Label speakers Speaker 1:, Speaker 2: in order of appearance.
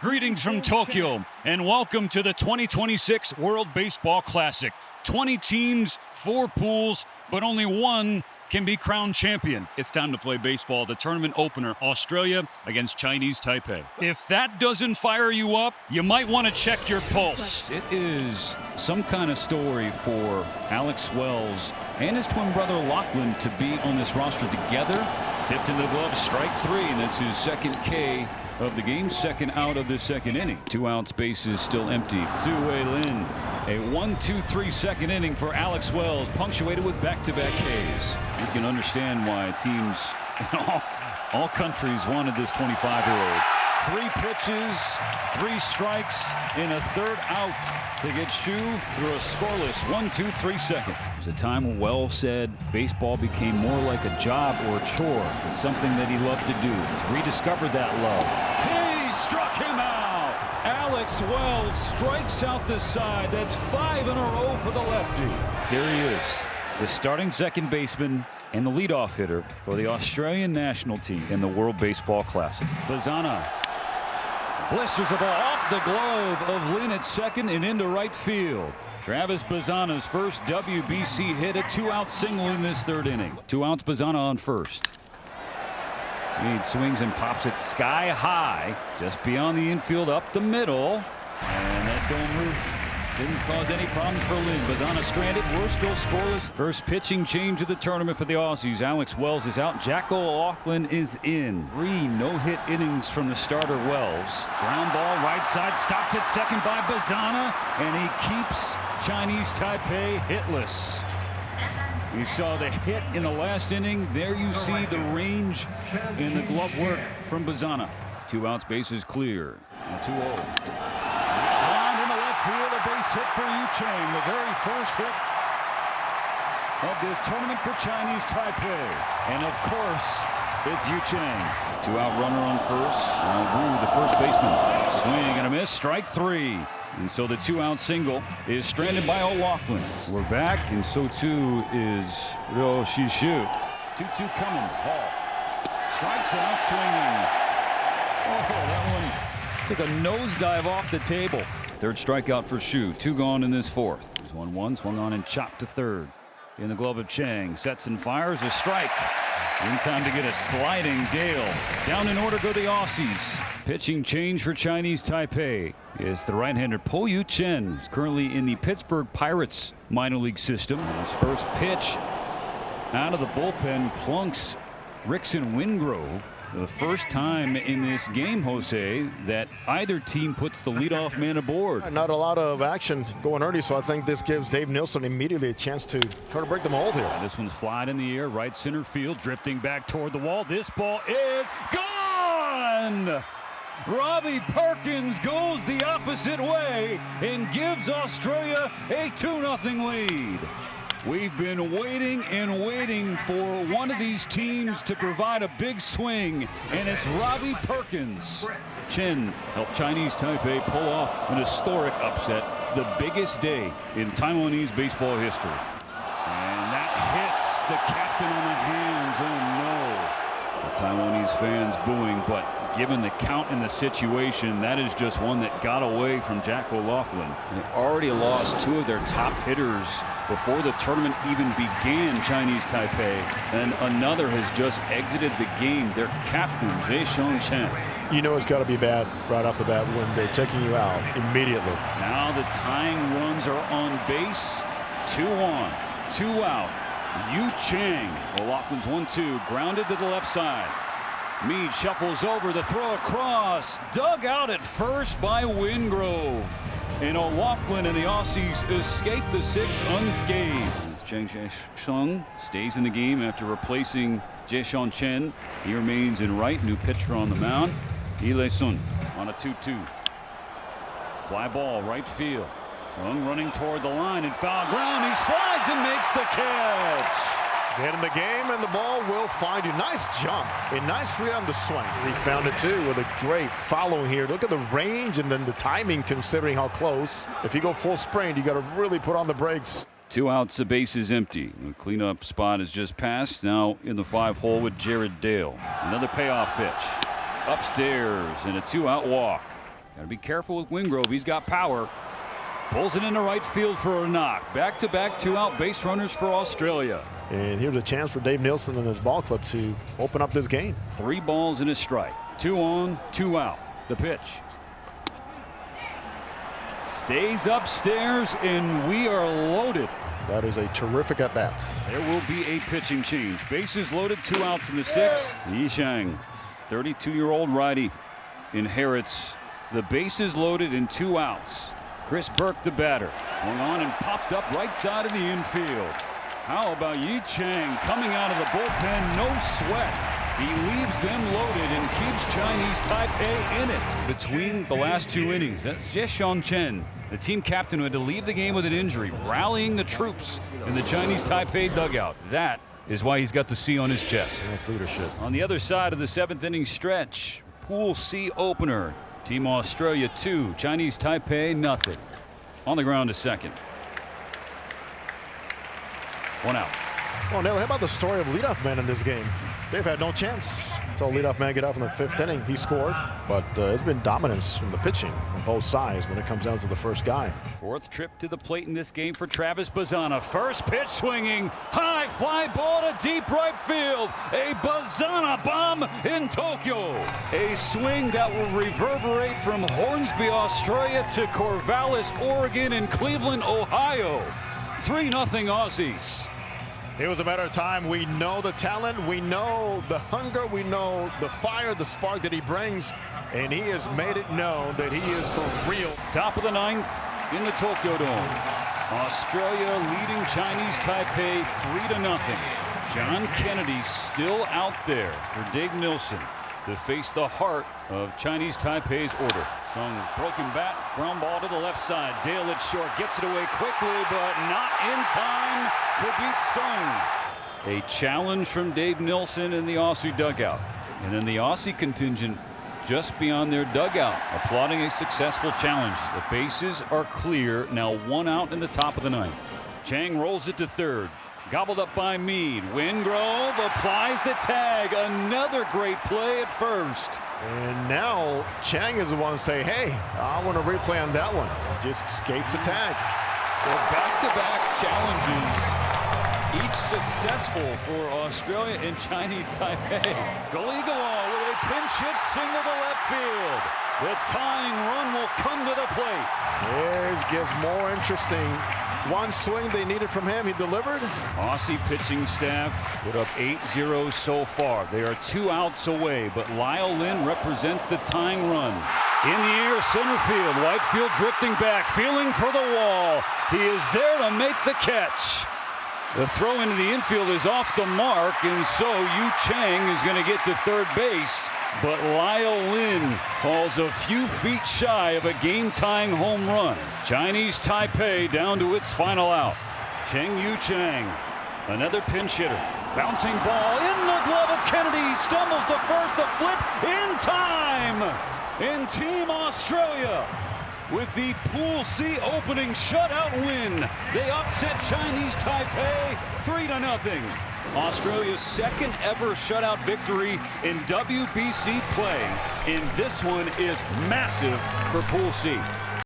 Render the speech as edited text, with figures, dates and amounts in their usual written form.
Speaker 1: Greetings from Tokyo, and welcome to the 2026 World Baseball Classic. 20 teams, 4 pools, but only one can be crowned champion. It's time to play baseball. The tournament opener, Australia against Chinese Taipei. If that doesn't fire you up, you might want to check your pulse. It is some kind of story for Alex Wells and his twin brother Lachlan to be on this roster together. Tipped into the glove, strike 3, and that's his second K of the game, second out of the second inning. 2 outs, bases still empty. Zhu Lin. A 1-2-3 second inning for Alex Wells, punctuated with back-to-back Ks. You can understand why teams in all countries wanted this 25-year-old. 3 pitches, 3 strikes, and a third out to get Shu through a scoreless 1-2-3 second. There's a time when Wells said baseball became more like a job or a chore. It's something that he loved to do. He's rediscovered that love. He struck him out. Alex Wells strikes out the side. That's 5 in a row for the lefty. Here he is, the starting second baseman and the leadoff hitter for the Australian national team in the World Baseball Classic. Bazana blisters the ball off the glove of Lin at second and into right field. Travis Bazana's first WBC hit, a 2-out single in this third inning. 2 outs, Bazana on first. He swings and pops it sky high, just beyond the infield, up the middle. And that dome roof didn't cause any problems for Lin. Bazana stranded. We're still scoreless. First pitching change of the tournament for the Aussies. Alex Wells is out. Jacko Lachlan is in. 3 no-hit innings from the starter Wells. Ground ball right side. Stopped at second by Bazana. And he keeps Chinese Taipei hitless. You saw the hit in the last inning. There you see the range in the glove work from Bazana. 2 outs, bases clear. 2-0. Field, a base hit for Yu Chang, the very first hit of this tournament for Chinese Taipei. And of course, it's Yu Chang. 2-out runner on first. Wu, the first baseman. Swing and a miss, strike 3. And so the 2-out single is stranded by O'Loughlin. We're back, and so too is Ryo Shishu. 2-2 coming. Hall strikes out, swinging. Oh, that one took a nosedive off the table. Third strikeout for Shu. 2 gone in this fourth. There's 1-1, swung on and chopped to third. In the glove of Chang. Sets and fires a strike. In time to get a sliding Dale. Down in order go the Aussies. Pitching change for Chinese Taipei is the right-hander Po Yu Chen, who's currently in the Pittsburgh Pirates minor league system. His first pitch out of the bullpen plunks Rickson Wingrove. The first time in this game, Jose, that either team puts the leadoff man aboard.
Speaker 2: Not a lot of action going early, so I think this gives Dave Nilsson immediately a chance to try to break the mold here.
Speaker 1: This one's flying in the air, right center field, drifting back toward the wall. This ball is gone! Robbie Perkins goes the opposite way and gives Australia a 2-0 lead. We've been waiting and waiting for one of these teams to provide a big swing, and it's Robbie Perkins. Chen helped Chinese Taipei pull off an historic upset, the biggest day in Taiwanese baseball history. And that hits the captain on the hands. Oh no. The Taiwanese fans booing, but given the count and the situation, that is just one that got away from Jack O'Loughlin. They already lost 2 of their top hitters before the tournament even began, Chinese Taipei, and another has just exited the game. Their captain, Jeshon Chen.
Speaker 2: You know it's got to be bad right off the bat when they're taking you out immediately.
Speaker 1: Now the tying runs are on base. 2 on, 2 out. Yu Chang. O'Loughlin's 1-2, grounded to the left side. Meade shuffles over, the throw across, dug out at first by Wingrove. And O'Loughlin and the Aussies escape the 6th unscathed. Cheng Sheng stays in the game after replacing Jeshon Chen. He remains in right, new pitcher on the mound. Ile Sun on a 2-2. Fly ball, right field. Sung running toward the line and foul ground. He slides and makes the catch.
Speaker 2: Get in the game and the ball will find you. Nice jump. A nice read on the swing. He found it too with a great follow here. Look at the range and then the timing considering how close. If you go full sprint, you got to really put on the brakes.
Speaker 1: 2 outs, the base is empty. The cleanup spot is just passed. Now in the 5-hole with Jared Dale. Another payoff pitch. Upstairs and a 2-out walk. Gotta be careful with Wingrove. He's got power. Pulls it into right field for a knock. Back-to-back two-out base runners for Australia.
Speaker 2: And here's a chance for Dave Nielsen and his ball club to open up this game.
Speaker 1: 3 balls and a strike. 2 on, 2 out. The pitch. Stays upstairs, and we are loaded.
Speaker 2: That is a terrific at-bat.
Speaker 1: There will be a pitching change. Bases loaded, 2 outs in the 6th. Yi Chang, 32-year-old righty, inherits the bases loaded and 2 outs. Chris Burke, the batter, swung on and popped up right side of the infield. How about Yi Chang coming out of the bullpen? No sweat. He leaves them loaded and keeps Chinese Taipei in it. Between the last 2 innings, that's Jeshan Chen, the team captain who had to leave the game with an injury, rallying the troops in the Chinese Taipei dugout. That is why he's got the C on his chest.
Speaker 2: That's leadership.
Speaker 1: On the other side of the 7th inning stretch, Pool C opener. Team Australia 2, Chinese Taipei nothing. On the ground to second. 1 out.
Speaker 2: Well, Neil, how about the story of leadoff man in this game? They've had no chance. So leadoff man get off in the 5th inning. He scored, but it's been dominance from the pitching on both sides when it comes down to the first guy.
Speaker 1: 4th trip to the plate in this game for Travis Bazana. First pitch swinging, high fly ball to deep right field. A Bazana bomb in Tokyo. A swing that will reverberate from Hornsby, Australia to Corvallis, Oregon and Cleveland, Ohio. 3-0 Aussies.
Speaker 2: It was a matter of time. We know the talent, we know the hunger, we know the fire, the spark that he brings, and he has made it known that he is for real.
Speaker 1: Top of the 9th in the Tokyo Dome. Australia leading Chinese Taipei 3-0. John Kennedy still out there for Dave Nielsen to face the heart of Chinese Taipei's order. Sung broken bat, ground ball to the left side. Dale at short, gets it away quickly, but not in time to beat Sung. A challenge from Dave Nielsen in the Aussie dugout. And then the Aussie contingent just beyond their dugout, applauding a successful challenge. The bases are clear, now 1 out in the top of the 9th. Chang rolls it to 3rd. Gobbled up by Meade. Wingrove applies the tag. Another great play at 1st.
Speaker 2: And now Chang is the one to say, hey, I want to replay on that one. Just escapes the tag.
Speaker 1: Well, back-to-back challenges, each successful for Australia and Chinese Taipei. Galigala with a pinch hit single to left field. The tying run will come to the plate.
Speaker 2: It gets more interesting. One swing they needed from him, he delivered.
Speaker 1: Aussie pitching staff put up 8 zeros so far. They are 2 outs away, but Lyle Lynn represents the tying run. In the air, center field, right field drifting back, feeling for the wall. He is there to make the catch. The throw into the infield is off the mark, and so Yu Chang is going to get to 3rd base. But Lyle Lynn falls a few feet shy of a game-tying home run. Chinese Taipei down to its final out. Cheng Yu Chang, another pinch hitter. Bouncing ball in the glove of Kennedy. Stumbles to first, the flip in time. And Team Australia with the Pool C opening shutout win. They upset Chinese Taipei 3-0. Australia's 2nd ever shutout victory in WBC play. And this one is massive for Pool C.